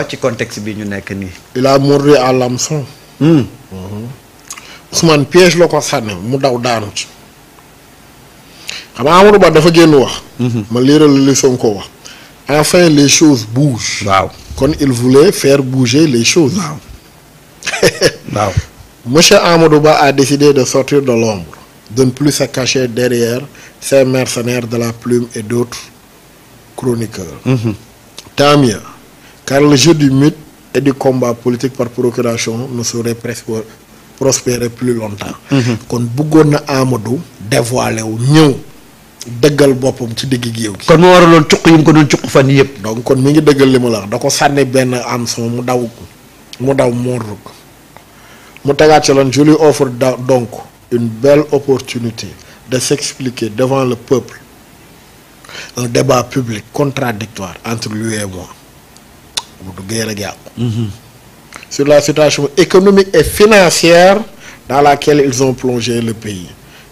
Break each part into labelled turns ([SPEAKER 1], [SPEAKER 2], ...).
[SPEAKER 1] ci contexte bi ñu nekk nii.
[SPEAKER 2] il a mordu à l'hameçon. Ousmane piège la ko sànni mu daw daanu ci. xam nga Amadou Ba dafa génn wax. ma liiral li Sonko wax. enfin les choses bougent.
[SPEAKER 1] waaw
[SPEAKER 2] kon il voulait faire bouger les choses.
[SPEAKER 1] waaw waaw.
[SPEAKER 2] Monsieur Amadou Ba a décidé de sortir de l'ombre, de ne plus se cacher derrière ces mercenaires de la plume et d'autres chroniqueurs. Tant mieux, car le jeu du mythe et du combat politique par procuration ne saurait presque prospérer plus longtemps. kon bëggoon na Amadou dévoilé wu ñëw dëggal boppam ci digg géew gi.
[SPEAKER 1] kon moo waraloon cuq yi mu ko doon cuq fan yii yëpp.
[SPEAKER 2] donc kon mi ngi dëggal li mu la wax da ko sànni benn hameçon mu daw mordru ko mu tegaat ci lan je lui offre donc une belle opportunité de s'expliquer devant le peuple un débat public contradictoire entre lui et moi bu duggee rek yàqu sur la situation économique et financière dans laquelle ils ont plongé le pays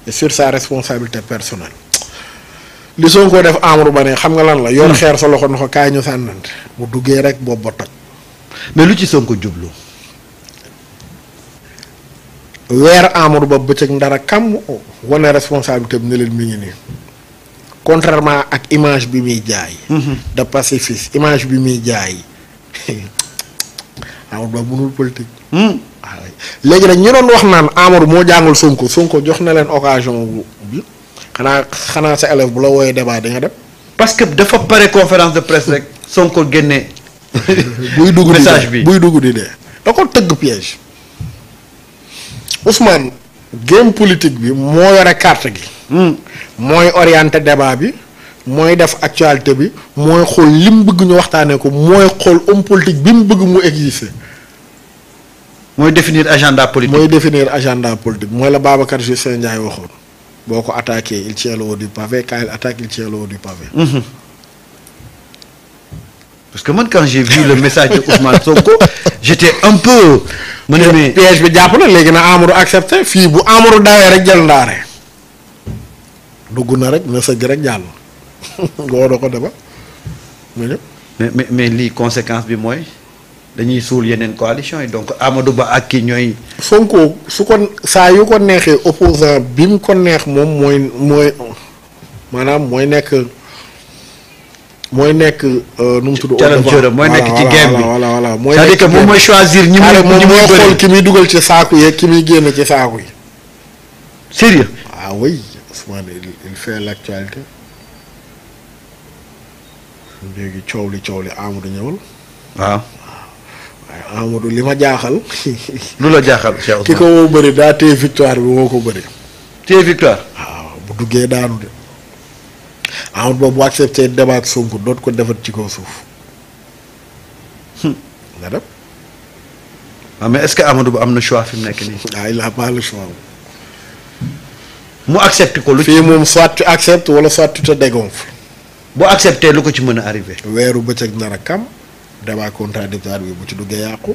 [SPEAKER 2] et sur sa responsabilité personnelle. li Sonko def Amadou Ba ne xam nga lan la yor xeer sa loxo na ko kaay ñu sànnante mu duggee rek boobu ba toj.
[SPEAKER 1] mais lu ci Sonko jublu.
[SPEAKER 2] weer Amadou Ba bëccëg ndara kam wane responsabilité bi ne leen mi ngi nii contrairement ak image bi muy jaay. de pacifiste image bi muy jaay Amadou Ba mënul politique. léegi nag ñu doon wax naan Amadou moo jàngal Sonko jox na leen occasion bi xanaa sa élève bu la wooyee débat di nga dem.
[SPEAKER 1] parce que dafa pare conférence de presse rek Sonko génne.
[SPEAKER 2] buy dugg
[SPEAKER 1] message bi
[SPEAKER 2] buy dugg di dee. da ko tëgg piège. Ousmane game politique bi moo yore carte gi. mooy orienté débat bi mooy def actualité bi mooy xool li mu bëgg ñu waxtaanee ko mooy xool homme politique bi mu bëgg mu exister.
[SPEAKER 1] mooy définir agenda politique.
[SPEAKER 2] mooy la Babacar Justin Ndiaye waxoon boo ko attaqué il tient le haut du pavé quand il attaque il tient le haut du pavé.
[SPEAKER 1] parce que man quand j'ai vu le message de Ousmane Sonko j'étais un peu. ma ne mais
[SPEAKER 2] piège bi jàpp na léegi na Amadou accepté fii bu Amadou dawee rek jël ndaare dugg na rek na sëgg rek jàll ngoo da ko dema
[SPEAKER 1] mais lii conséquence bi mooy dañuy suul yeneen coalition yi donc Amadou Ba ak kii ñooy.
[SPEAKER 2] Sonko su ko saa yu ko neexee opposant bi mu ko neex moom mooy maanaam mooy nekk nu mu tudd.
[SPEAKER 1] challenger mooy nekk ci game bi
[SPEAKER 2] voilà
[SPEAKER 1] mooy c'est-à-dire que moom mooy choisir ñi muy
[SPEAKER 2] xool ki muy dugal ci saaku yeeg ki muy génn ci saaku yi.
[SPEAKER 1] sérieux.
[SPEAKER 2] ah oui Ousmane il fait l'actualité léegi coow li Amadou ñëwal.
[SPEAKER 1] waaw.
[SPEAKER 2] waaye Amadou li ma jaaxal.
[SPEAKER 1] lu la jaaxal Cheikh Ousmane.
[SPEAKER 2] ki ko woo bëri daa téye victoire bi moo ko bëri.
[SPEAKER 1] téye victoire.
[SPEAKER 2] waaw bu duggee daanu de. Amadou Ba bu accepté débat ak Sonko doot ko defat ci kaw suuf. nga dem.
[SPEAKER 1] waaw mais est-ce que Amadou Ba am na choix fi mu nekk nii.
[SPEAKER 2] ah il a pas le choix.
[SPEAKER 1] mu accepté ko lu.
[SPEAKER 2] fii moom soit tu acceptes wala soit tu te dégonfles.
[SPEAKER 1] bu accepté lu ko ci mën a arrivé.
[SPEAKER 2] weeru bëccëg nar a kam. débat contradictoire bi bu ci duggee yàqu.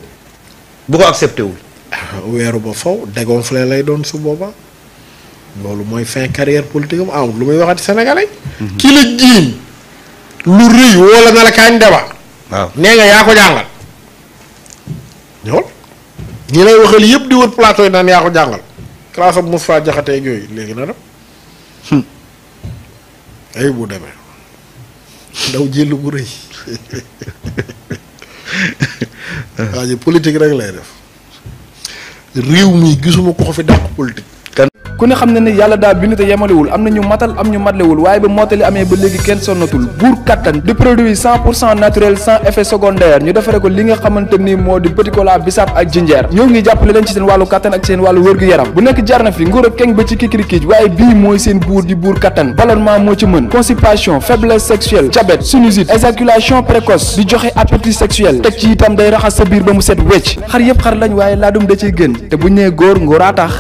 [SPEAKER 1] bu ko accepté wul.
[SPEAKER 2] weeru ba faw dégonflé lay doon su booba. loolu mooy fin carrière politique am amul lu muy waxati sénégalais. ki la jiiñ lu rëy wala na la kaañ débat.
[SPEAKER 1] waaw
[SPEAKER 2] nee nga yaa ko jàngal. ñëwal ñi lay waxal yëpp di wër plateau yi naan yaa ko jàngal. classe am Moustapha Diakhaté ak yooyu léegi na dem. ay bu demee. ndaw jël bu rëy. waa ji politique rek lay def. réew mi gisuma ko fi dàq politique.
[SPEAKER 3] ku ne xam na ne yàlla daa bind te yemalewul am na ñu matal am ñu matlewul waaye ba mottali amee ba léegi kenn sonnatul buur kattan di produit 100% naturel sans effet secondaire ñu defare ko li nga xamante ni moo di petit cola bisaab ak jinjeer ñoo ngi jàppale leen ci seen wàllu kattan ak seen wàllu wërgu-yaram bu nekk jarna fi nguur ak keng ba ci kikirikiij waaye bii mooy seen buur di buur kattan ballonnement moo ci mën constipation faiblesse sexuelle diabète sinusite éjaculation précoce di joxe appétit sexuel teg ci itam day raxas sa biir ba mu set wecc xar yëpp xar lañ waaye laadum da ciy gën te bu ñu nee góor ngóoraa tax